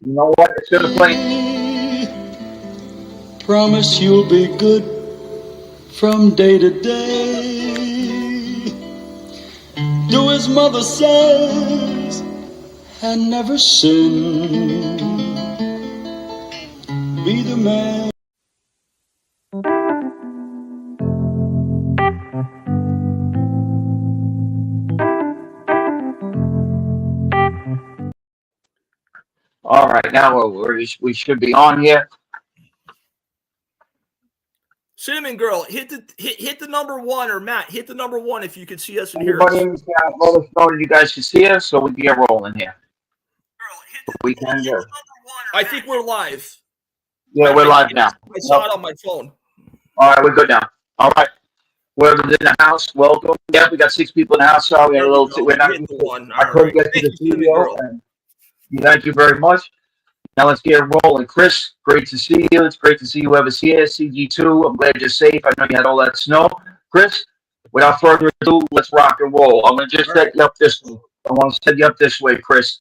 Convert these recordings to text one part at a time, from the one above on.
You know what? It's going to play. Promise you'll be good from day to day. Do as mother says and never sin. Be the man. All right, now we should be on here. Cinnamon Girl, hit the number one, or Matt, hit the number one if you can see us and hear Everybody us. in the chat, let us know that you guys can see us, so we can get rolling here. We can do. I think we're live. Yeah, we're live now. I saw it on my phone. All right, we're good now. All right, whoever's in the house, welcome. Yeah, we got 6 people in the house. Sorry, we had a little. We're not. I couldn't get to the studio. And thank you very much. Now let's get rolling. Chris, great to see you. It's great to see whoever's here. CG2, I'm glad you're safe. I know you had all that snow. Chris, without further ado, let's rock and roll. I'm going to just set you up this way. I want to set you up this way, Chris.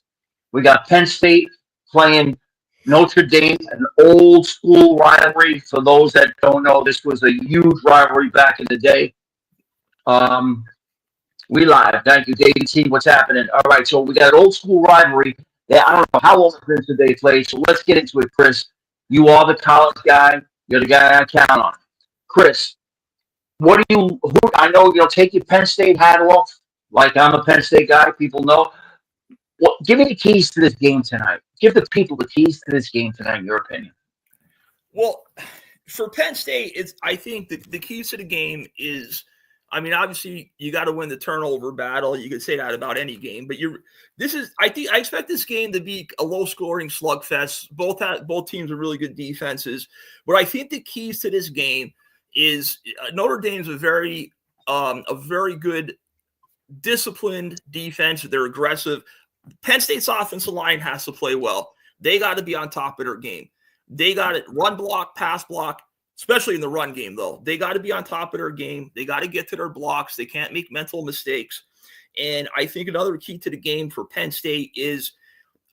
We got Penn State playing Notre Dame, an old school rivalry. For those that don't know, this was a huge rivalry back in the day. We live. Thank you, David T. What's happening? All right, so we got an old school rivalry. Yeah, I don't know how long it's been today played, so let's get into it, Chris. You are the college guy. You're the guy I count on. Chris, I know you'll take your Penn State hat off, like I'm a Penn State guy. People know. Give me the keys to this game tonight. Give the people the keys to this game tonight, in your opinion. Well, for Penn State, I think the keys to the game is, I mean, obviously you got to win the turnover battle. You could say that about any game, but I expect this game to be a low scoring slugfest. Both teams are really good defenses, but I think the keys to this game is Notre Dame's a very good disciplined defense. They're aggressive. Penn State's offensive line has to play well. They got to be on top of their game. They got to run block, pass block, especially in the run game, though. They got to be on top of their game. They got to get to their blocks. They can't make mental mistakes. And I think another key to the game for Penn State is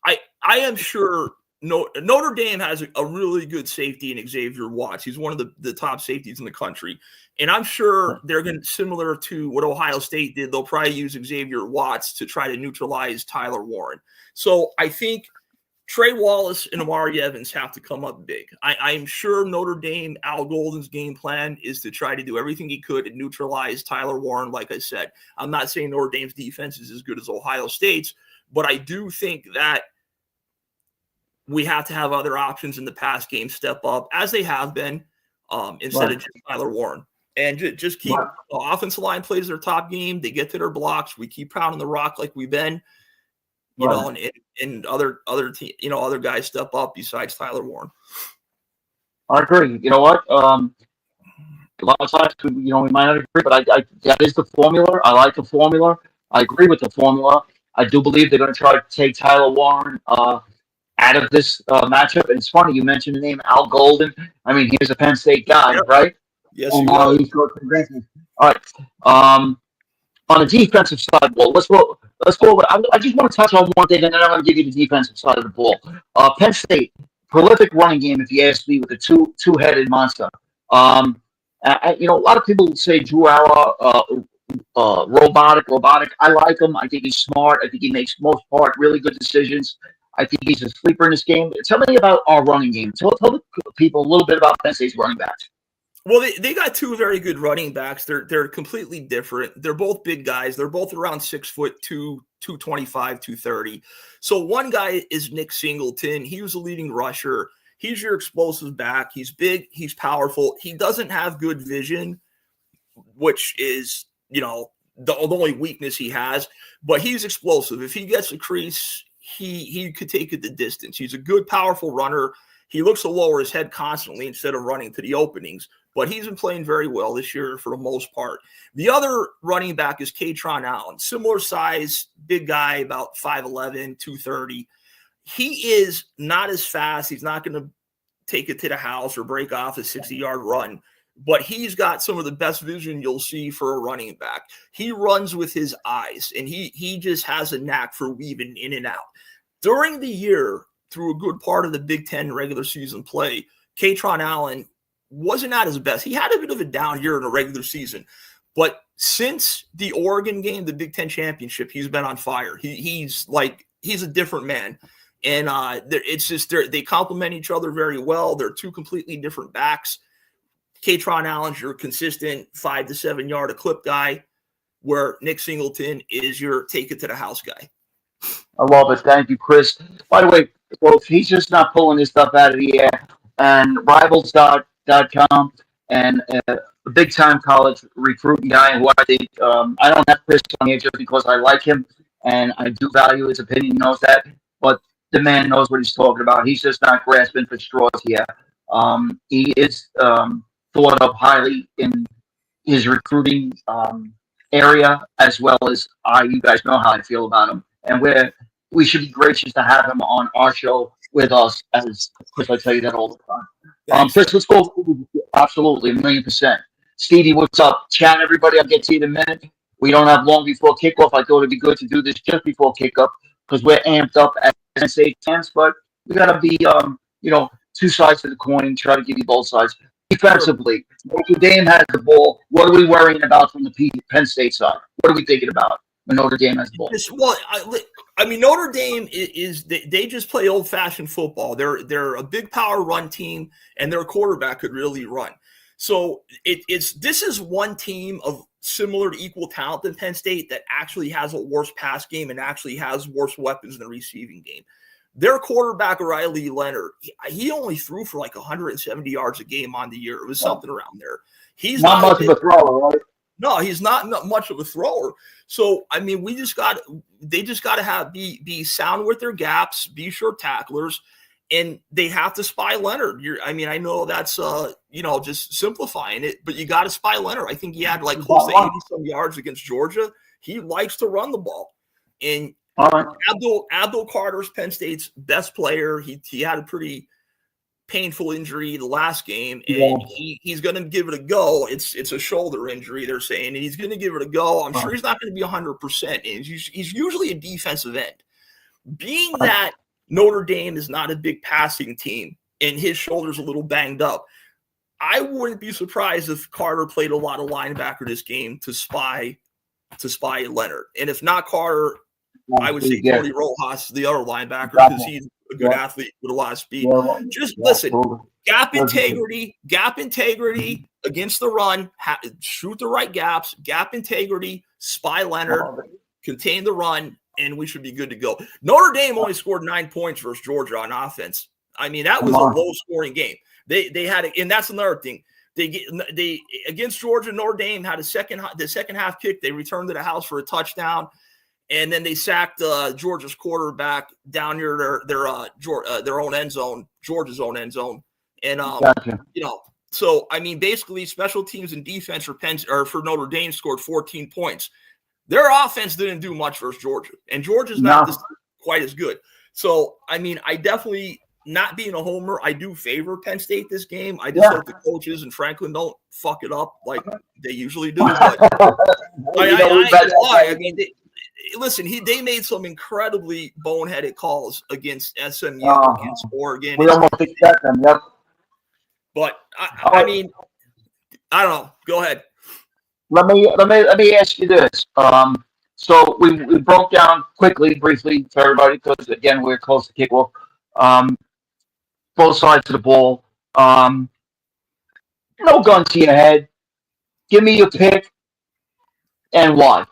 I am sure Notre Dame has a really good safety in Xavier Watts. He's one of the top safeties in the country. And I'm sure they're going to, similar to what Ohio State did, they'll probably use Xavier Watts to try to neutralize Tyler Warren. So I think Trey Wallace and Amari Evans have to come up big. I'm sure Notre Dame, Al Golden's game plan is to try to do everything he could to neutralize Tyler Warren. Like I said, I'm not saying Notre Dame's defense is as good as Ohio State's, but I do think that we have to have other options in the pass game step up, as they have been, instead of just Tyler Warren. And just keep the offensive line plays their top game. They get to their blocks. We keep pounding the rock like we've been. You know, and other guys step up besides Tyler Warren. I agree. You know what? A lot of times, we might not agree, but I that is the formula. I like the formula. I agree with the formula. I do believe they're going to try to take Tyler Warren out of this matchup. And it's funny you mentioned the name Al Golden. I mean, he's a Penn State guy, right? Yes. All right. On the defensive side of the ball, let's go. I just want to touch on one thing, and then I'm going to give you the defensive side of the ball. Penn State, prolific running game, if you ask me, with a two-headed monster. A lot of people say Drew Allar, robotic. I like him. I think he's smart. I think he makes, most part, really good decisions. I think he's a sleeper in this game. Tell me about our running game. Tell the people a little bit about Penn State's running backs. Well, they got two very good running backs. They're completely different. They're both big guys. They're both around 6'2", 225, 230. So one guy is Nick Singleton. He was a leading rusher. He's your explosive back. He's big. He's powerful. He doesn't have good vision, which is, the only weakness he has. But he's explosive. If he gets a crease, he could take it the distance. He's a good, powerful runner. He looks to lower his head constantly instead of running to the openings. But he's been playing very well this year for the most part. The other running back is Katron Allen. Similar size, big guy, about 5'11", 230. He is not as fast. He's not going to take it to the house or break off a 60-yard run. But he's got some of the best vision you'll see for a running back. He runs with his eyes, and he just has a knack for weaving in and out. During the year, through a good part of the Big Ten regular season play, Katron Allen wasn't at his best. He had a bit of a down year in the regular season, but since the Oregon game, the Big Ten championship, he's been on fire. He's a different man. And it's just they complement each other very well. They're two completely different backs. Katron Allen's your consistent 5 to 7 yard a clip guy, where Nick Singleton is your take it to the house guy. I love it. Thank you, Chris. By the way, folks, he's just not pulling this stuff out of the air. And Rivals.com and a big-time college recruiting guy who I think I don't have Chris on here just because I like him and I do value his opinion. He knows that. But the man knows what he's talking about. He's just not grasping for straws here. He is thought of highly in his recruiting area, as well as you guys know how I feel about him. And we should be gracious to have him on our show with us, as Chris, I tell you that all the time. Chris, let's go. Absolutely, 1,000,000%. Stevie, what's up? Chat, everybody. I'll get to you in a minute. We don't have long before kickoff. I thought it'd be good to do this just before kickoff because we're amped up at NSA fans, but we got to be, two sides to the coin, try to give you both sides. Defensively, Notre Dame has the ball. What are we worrying about from the Penn State side? What are we thinking about when Notre Dame has the ball? Well, I mean, Notre Dame they just play old-fashioned football. They're a big power run team, and their quarterback could really run. So this is one team of similar to equal talent than Penn State that actually has a worse pass game and actually has worse weapons in the receiving game. Their quarterback, Riley Leonard, he only threw for like 170 yards a game on the year. It was something around there. He's not much of a thrower, right? No, he's not much of a thrower. So, I mean, they just got to be sound with their gaps, be sure tacklers, and they have to spy Leonard. I know that's just simplifying it, but you got to spy Leonard. I think he had like close to 80-some yards against Georgia. He likes to run the ball. And Abdul Carter's Penn State's best player. He had a pretty painful injury the last game, and he's going to give it a go. It's a shoulder injury, they're saying, and he's going to give it a go. I'm sure he's not going to be 100%. And he's usually a defensive end. Being that Notre Dame is not a big passing team and his shoulder's a little banged up, I wouldn't be surprised if Carter played a lot of linebacker this game to spy Leonard. And if not Carter, I would say Tony Rojas, the other linebacker, because he's a good athlete with a lot of speed. Just listen, gap integrity against the run, shoot the right gaps, gap integrity, spy Leonard, contain the run, and we should be good to go. Notre Dame only scored 9 points versus Georgia on offense. I mean, that was a low-scoring game. They had it, and that's another thing. They against Georgia, Notre Dame had the second half kick. They returned to the house for a touchdown. And then they sacked Georgia's quarterback down near their own end zone, Georgia's own end zone. And so I mean, basically, special teams and defense for Notre Dame scored 14 points. Their offense didn't do much versus Georgia, and Georgia's not quite as good. So I mean, I definitely, not being a homer, I do favor Penn State this game. I just hope the coaches and Franklin don't fuck it up like they usually do. But I mean. Listen, they made some incredibly boneheaded calls against SMU, against Oregon. We almost accept them, yep. But I mean, I don't know. Go ahead. Let me ask you this. So we broke down briefly for everybody because again we're close to kickoff. Both sides of the ball. No gun to your head. Give me your pick and why.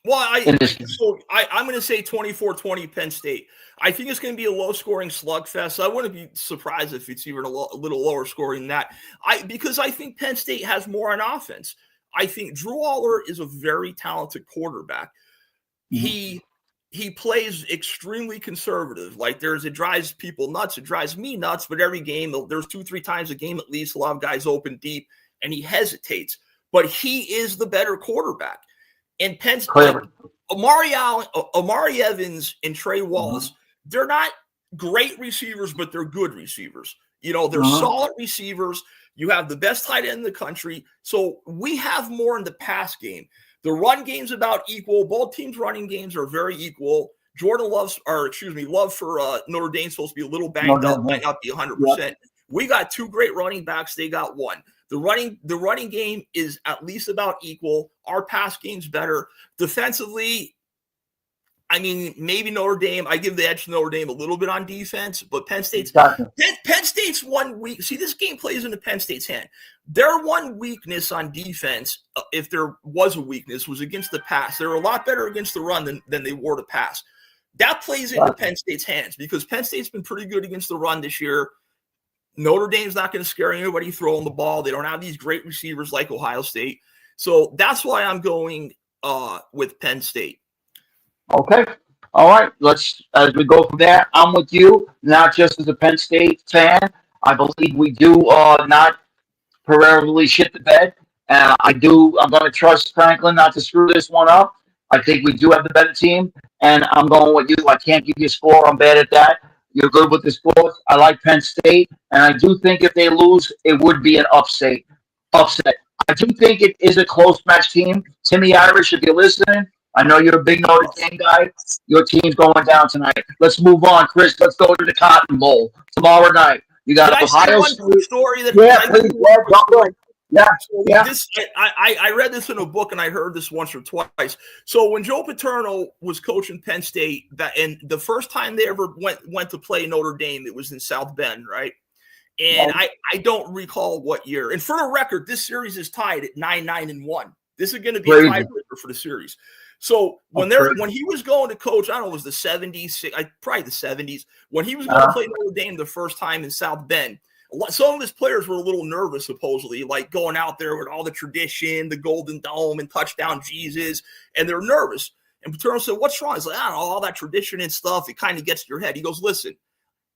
Well, I'm going to say 24-20 Penn State. I think it's going to be a low-scoring slugfest. I wouldn't be surprised if it's even a little lower scoring than that. Because I think Penn State has more on offense. I think Drew Aller is a very talented quarterback. Mm-hmm. He plays extremely conservative. Like it drives people nuts. It drives me nuts. But every game, there's 2-3 times a game at least, a lot of guys open deep, and he hesitates. But he is the better quarterback. And Penn State, Amari Evans and Trey Wallace, they're not great receivers, but they're good receivers. They're solid receivers. You have the best tight end in the country. So we have more in the pass game. The run game's about equal. Both teams' running games are very equal. Jordan Love for Notre Dame's supposed to be a little banged up, might not be 100%. Yep. We got two great running backs. They got one. The running game is at least about equal. Our pass game's better. Defensively, I mean, maybe Notre Dame. I give the edge to Notre Dame a little bit on defense, but Penn State's one weak. See, this game plays into Penn State's hand. Their one weakness on defense, if there was a weakness, was against the pass. They're a lot better against the run than they were to pass. That plays into Penn State's hands because Penn State's been pretty good against the run this year. Notre Dame's not going to scare anybody throwing the ball. They don't have these great receivers like Ohio State. So that's why I'm going with Penn State. Okay. All right. As we go from there, I'm with you, not just as a Penn State fan. I believe we do not perennially shit the bed. I'm going to trust Franklin not to screw this one up. I think we do have the better team, and I'm going with you. I can't give you a score. I'm bad at that. You're good with the scores. I like Penn State, and I do think if they lose, it would be an upset. I do think it is a close match team. Timmy Irish, if you're listening, I know you're a big Notre Dame guy. Your team's going down tonight. Let's move on, Chris. Let's go to the Cotton Bowl tomorrow night. You got Ohio State. Story that I read this in a book and I heard this once or twice. So when Joe Paterno was coaching Penn State, and the first time they ever went to play Notre Dame, it was in South Bend, right? And I don't recall what year. And for the record, this series is tied at 9-9-1. This is going to be a tiebreaker for the series. So when he was going to coach, I don't know, it was the 70s, probably the 70s, when he was going to play Notre Dame the first time in South Bend, some of his players were a little nervous, supposedly, like going out there with all the tradition, the Golden Dome and touchdown Jesus, and they're nervous. And Paterno said, "What's wrong?" He's like, "I don't know, all that tradition and stuff, it kind of gets to your head." He goes, "Listen,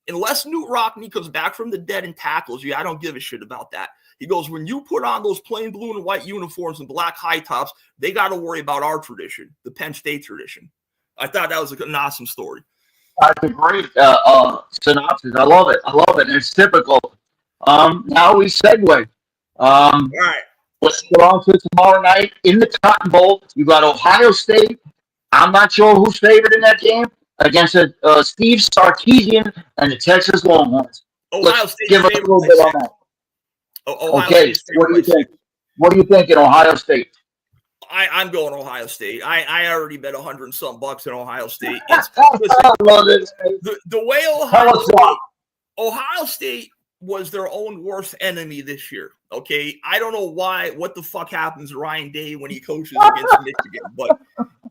unless Newt Rockne comes back from the dead and tackles you, I don't give a shit about that." He goes, "When you put on those plain blue and white uniforms and black high tops, they got to worry about our tradition, the Penn State tradition." I thought that was an awesome story. That's a great synopsis. I love it. It's typical. Now we segue. All right. Let's go on to tomorrow night in the Cotton Bowl. You got Ohio State. I'm not sure who's favored in that game against Steve Sarkisian and the Texas Longhorns. Ohio State. Give us a little bit on that. Okay, what do you think? What do you think in Ohio State? I'm going Ohio State. I already bet $100 and some bucks in Ohio State. I love it. The way Ohio State was their own worst enemy this year. Okay, I don't know what the fuck happens to Ryan Day when he coaches against Michigan, but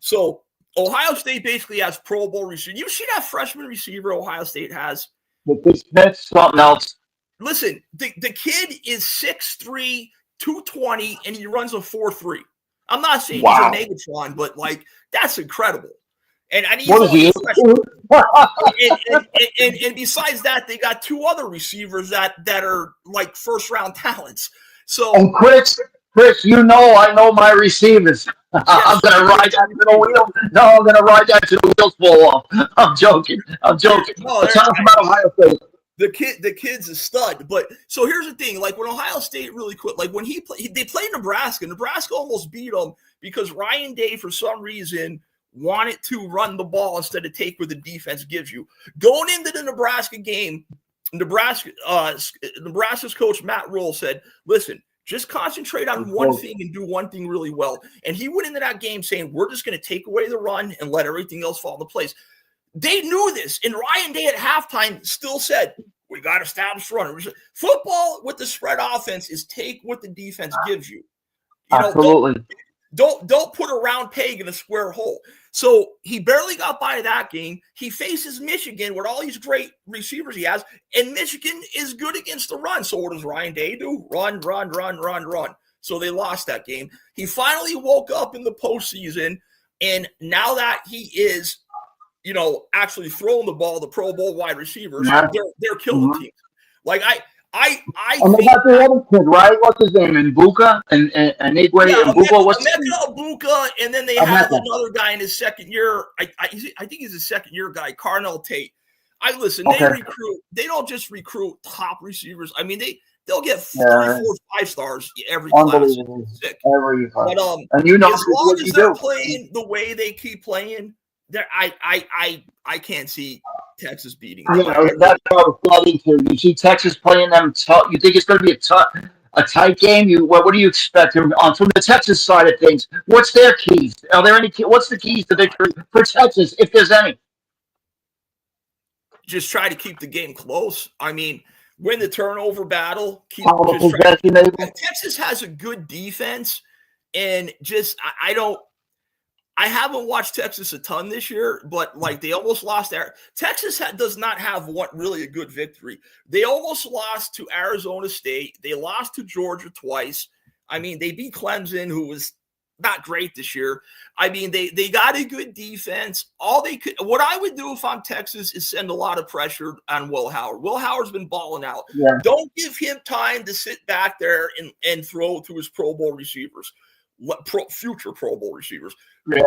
so Ohio State basically has Pro Bowl receiver. You see that freshman receiver Ohio State has? That's something else. Listen, the kid is 6'3", 220, and he runs a 4.3. I'm not saying he's a Megatron, but like that's incredible. And he's what is he? And besides that, they got two other receivers that are like first round talents. So Chris, you know I know my receivers. Yes. I'm gonna ride that to the wheel. No, I'm gonna ride that to the wheels fall off. I'm joking. No, talking about Ohio State. The kid's a stud. But so here's the thing: like when Ohio State really quit, like when they played Nebraska. Nebraska almost beat them because Ryan Day, for some reason, wanted to run the ball instead of take what the defense gives you. Going into the Nebraska game, Nebraska's coach Matt Rule said, "Listen, just concentrate on one thing and do one thing really well." And he went into that game saying, "We're just going to take away the run and let everything else fall into place." They knew this, and Ryan Day at halftime still said, "We got to establish runner." Football with the spread offense is take what the defense gives you. Absolutely. Don't put a round peg in a square hole. So he barely got by that game. He faces Michigan with all these great receivers he has, and Michigan is good against the run. So what does Ryan Day do? Run. So they lost that game. He finally woke up in the postseason, and now that he is actually throwing the ball, the Pro Bowl wide receivers, they're killing teams. Like I and they got the other kid, right? What's his name? Mbuka and Igwe and Mbuka. What's Mbuka, and then they have another guy in his second year. I think he's a second year guy, Carnell Tate. They recruit. They don't just recruit top receivers. I mean, they'll get 3, 4, 5 stars every class. Sick. Every class. But and as long as they're playing the way they keep playing, I can't see Texas beating them. Yeah, that's what I was getting to. You see Texas playing them tough. You think it's going to be a tight game? What do you expect from the Texas side of things? What's their keys? Are there any? What's the keys to victory for Texas, if there's any? Just try to keep the game close. I mean, win the turnover battle. Texas has a good defense, and I haven't watched Texas a ton this year, but like they almost lost there. Texas does not have really a good victory. They almost lost to Arizona State. They lost to Georgia twice. I mean, they beat Clemson, who was not great this year. I mean, they got a good defense. What I would do if I'm Texas is send a lot of pressure on Will Howard. Will Howard's been balling out. Yeah. Don't give him time to sit back there and throw to his Pro Bowl receivers, future Pro Bowl receivers. Yeah,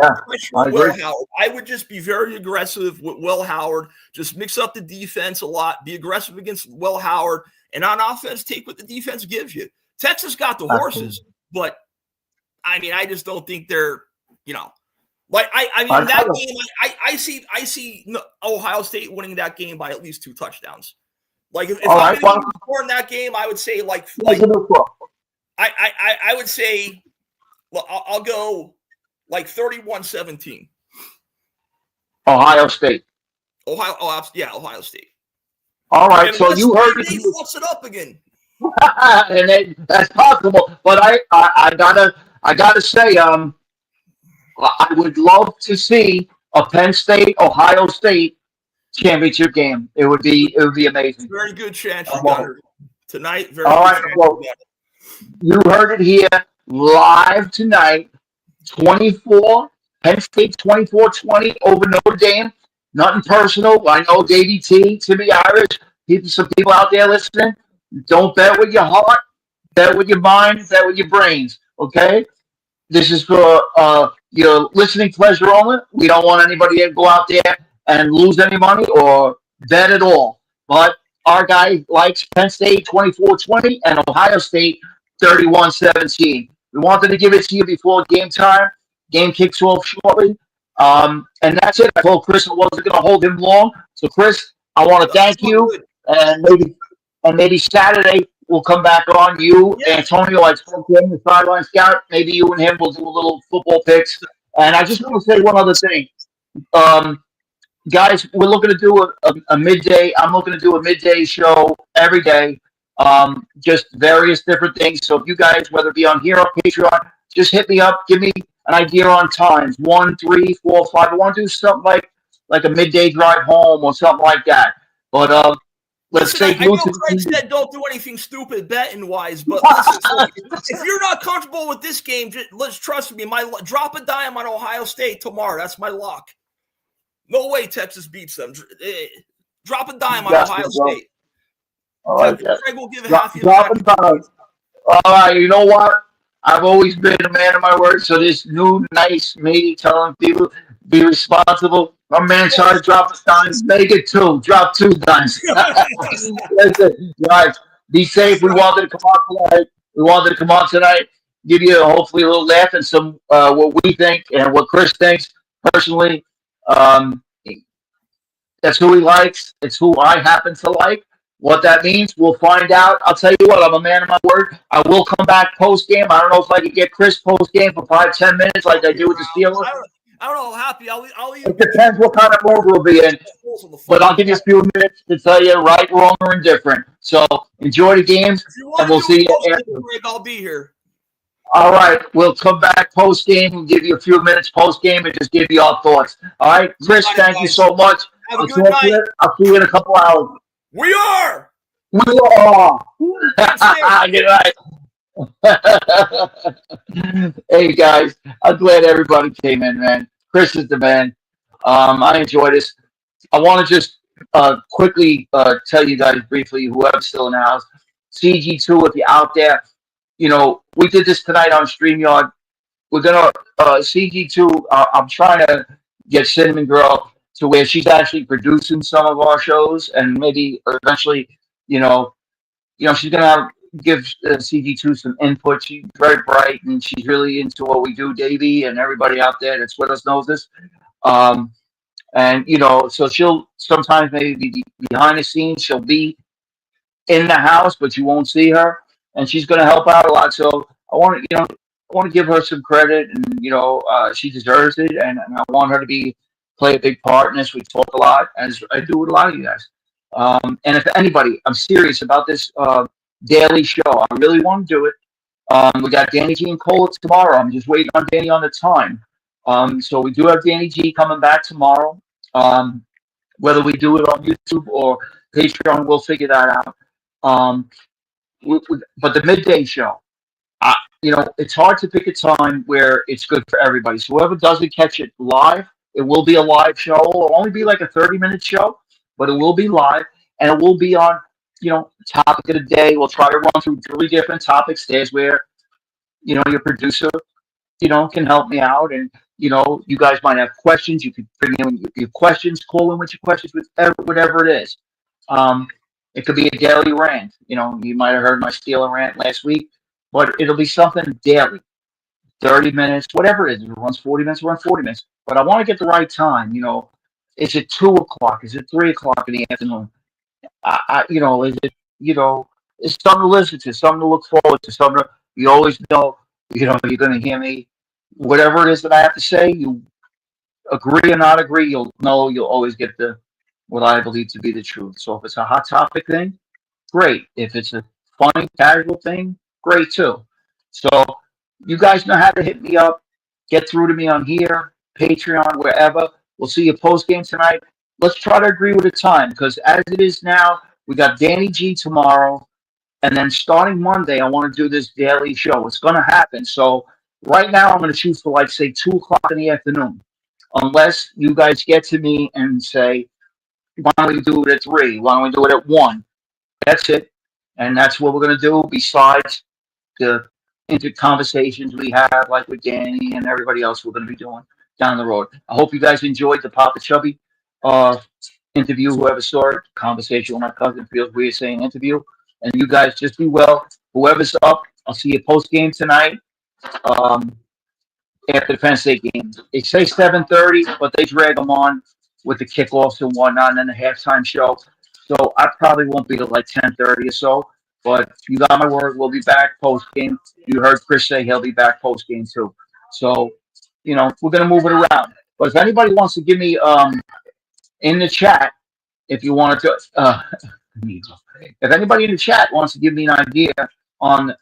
Will Howard. I would just be very aggressive with Will Howard. Just mix up the defense a lot. Be aggressive against Will Howard, and on offense, take what the defense gives you. Texas got the horses, but I mean, I just don't think they're, like I mean that game. I see Ohio State winning that game by at least 2 touchdowns. Like if I'm going to score in that game, I would say I would say, well, I'll go like 31-17. Ohio State. Ohio State. All right, and so you heard they fluffs it up again. And that's possible, but I gotta say, I would love to see a Penn State Ohio State championship game. It would be amazing. Very good chance you got her tonight. All right, well, you heard it here live tonight. 24 Penn State 24-20 over Notre Dame. Nothing personal. I know Davey T, Timmy Irish, some people out there listening. Don't bet with your heart, bet with your mind, bet with your brains. Okay? This is for your listening pleasure only. We don't want anybody to go out there and lose any money or bet at all. But our guy likes Penn State 24-20 and Ohio State 31-17. We wanted to give it to you before game time. Game kicks off shortly. And that's it. I told Chris I wasn't going to hold him long. So, Chris, I want to thank you. And maybe Saturday we'll come back on. You, Antonio, I spoke to him, the sideline scout. Maybe you and him will do a little football picks. And I just want to say one other thing. Guys, we're looking to do a midday. I'm looking to do a midday show every day. Just various different things. So if you guys, whether it be on here or Patreon, just hit me up. Give me an idea on times. 1, 3, 4, 5. I want to do something like a midday drive home or something like that. But let's say I know Craig said don't do anything stupid betting wise, but listen, if you're not comfortable with this game, let's trust me. Drop a dime on Ohio State tomorrow. That's my lock. No way Texas beats them. Drop a dime on Ohio State. All right, Craig will give half your time. All right, you know what? I've always been a man of my word, so this new nice me telling people be responsible. My man tried to drop a dime, make it 2. Drop 2 dimes. Listen, guys, be safe. We wanted to come on tonight. Give you hopefully a little laugh and some what we think and what Chris thinks personally. That's who he likes. It's who I happen to like. What that means, we'll find out. I'll tell you what, I'm a man of my word. I will come back post-game. I don't know if I could get Chris post-game for 5-10 minutes like I do with the Steelers. I don't know how happy I'll it depends what kind of mood we'll be in. But I'll give you a few minutes to tell you right, wrong, or indifferent. So enjoy the games, and we'll see you after. I'll be here. All right, we'll come back post-game and give you a few minutes post-game and just give you our thoughts. All right, Chris, thank you so much. Have a good night. I'll see you in a couple hours. We are. Good night. Hey guys, I'm glad everybody came in, man. Chris is the man. I enjoy this. I want to just quickly tell you guys briefly, whoever's still in the house, CG2, if you're out there, we did this tonight on StreamYard. We're gonna CG2. I'm trying to get Cinnamon Girl to where she's actually producing some of our shows, and maybe eventually, she's gonna give CG2 some input. She's very bright, and she's really into what we do. Davey and everybody out there that's with us knows this. And so she'll sometimes maybe be behind the scenes. She'll be in the house, but you won't see her, and she's going to help out a lot. So I want to give her some credit, and she deserves it, and I want her to play a big part in this. We talk a lot, as I do with a lot of you guys. And if anybody, I'm serious about this daily show. I really want to do it. We got Danny G and Cola tomorrow. I'm just waiting on Danny on the time. So we do have Danny G coming back tomorrow. Whether we do it on YouTube or Patreon, we'll figure that out. But the midday show, it's hard to pick a time where it's good for everybody. So whoever doesn't catch it live, it will be a live show. It'll only be like a 30-minute show, but it will be live, and it will be on, topic of the day. We'll try to run through 3 different topics. There's where, your producer, can help me out. And, you guys might have questions. You could bring in your questions, call in with your questions, whatever it is. It could be a daily rant. You might have heard my Steeler rant last week, but it'll be something daily, 30 minutes, whatever it is. If it runs 40 minutes, run 40 minutes. But I want to get the right time. Is it 2 o'clock? Is it 3 o'clock in the afternoon? Is it, it's something to listen to, something to look forward to, something you always know, you're going to hear me. Whatever it is that I have to say, you agree or not agree, you'll always get what I believe to be the truth. So if it's a hot topic thing, great. If it's a funny, casual thing, great too. So you guys know how to hit me up, get through to me on here, Patreon, wherever. We'll see you post game tonight. Let's try to agree with the time, because as it is now, we got Danny G tomorrow, and then starting Monday, I want to do this daily show. It's going to happen. So right now, I'm going to shoot for say 2 o'clock in the afternoon, unless you guys get to me and say, why don't we do it at 3? Why don't we do it at 1? That's it. And that's what we're going to do, besides the conversations we have, like with Danny and everybody else we're going to be doing down the road. I hope you guys enjoyed the Papa Chubby interview. Whoever saw it, conversation with my cousin, feels weird saying interview. And you guys just be well. Whoever's up, I'll see you post game tonight. After the Penn State game, they say 7:30, but they drag them on with the kickoffs and whatnot, and then the halftime show. So I probably won't be till like 10:30 or so. But you got my word. We'll be back post game. You heard Chris say he'll be back post game too. So we're gonna move it around. But if anybody wants to give me in the chat, if you wanted to, if anybody in the chat wants to give me an idea on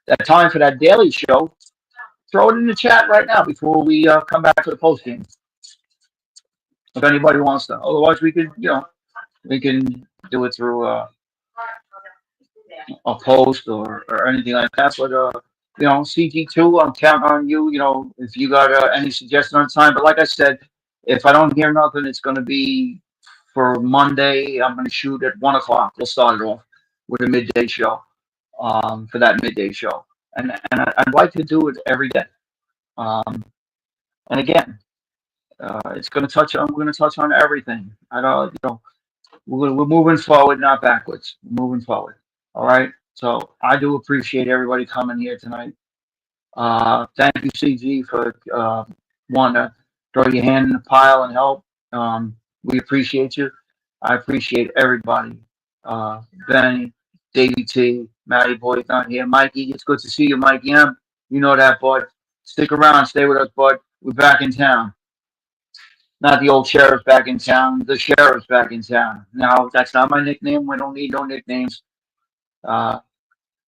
that time for that daily show, throw it in the chat right now before we come back to the post game. If anybody wants to, otherwise we could, we can do it through a post or anything like that. But CG2, I'm counting on you. If you got any suggestions on time. But like I said, if I don't hear nothing, it's going to be for Monday. I'm going to shoot at 1 o'clock. We'll start it off with a midday show. For that midday show, and I'd like to do it every day. And again, it's going to touch on. We're going to touch on everything. I don't, we're moving forward, not backwards. We're moving forward. All right. So I do appreciate everybody coming here tonight. Thank you, CG, for wanting to throw your hand in the pile and help. We appreciate you. I appreciate everybody. Benny, Davey T, Matty Boy's not here. Mikey, it's good to see you, Mikey M. You know that, bud. Stick around, stay with us, bud. We're back in town. Not the old sheriff back in town. The sheriff's back in town. No, that's not my nickname. We don't need no nicknames. But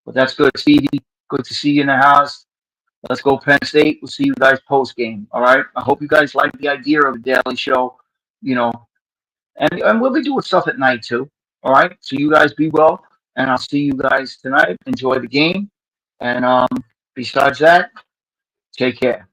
that's good, Stevie. Good to see you in the house. Let's go Penn State. We'll see you guys post game. All right. I hope you guys like the idea of a daily show. And we'll be doing stuff at night too. All right. So you guys be well, and I'll see you guys tonight. Enjoy the game, and besides that, take care.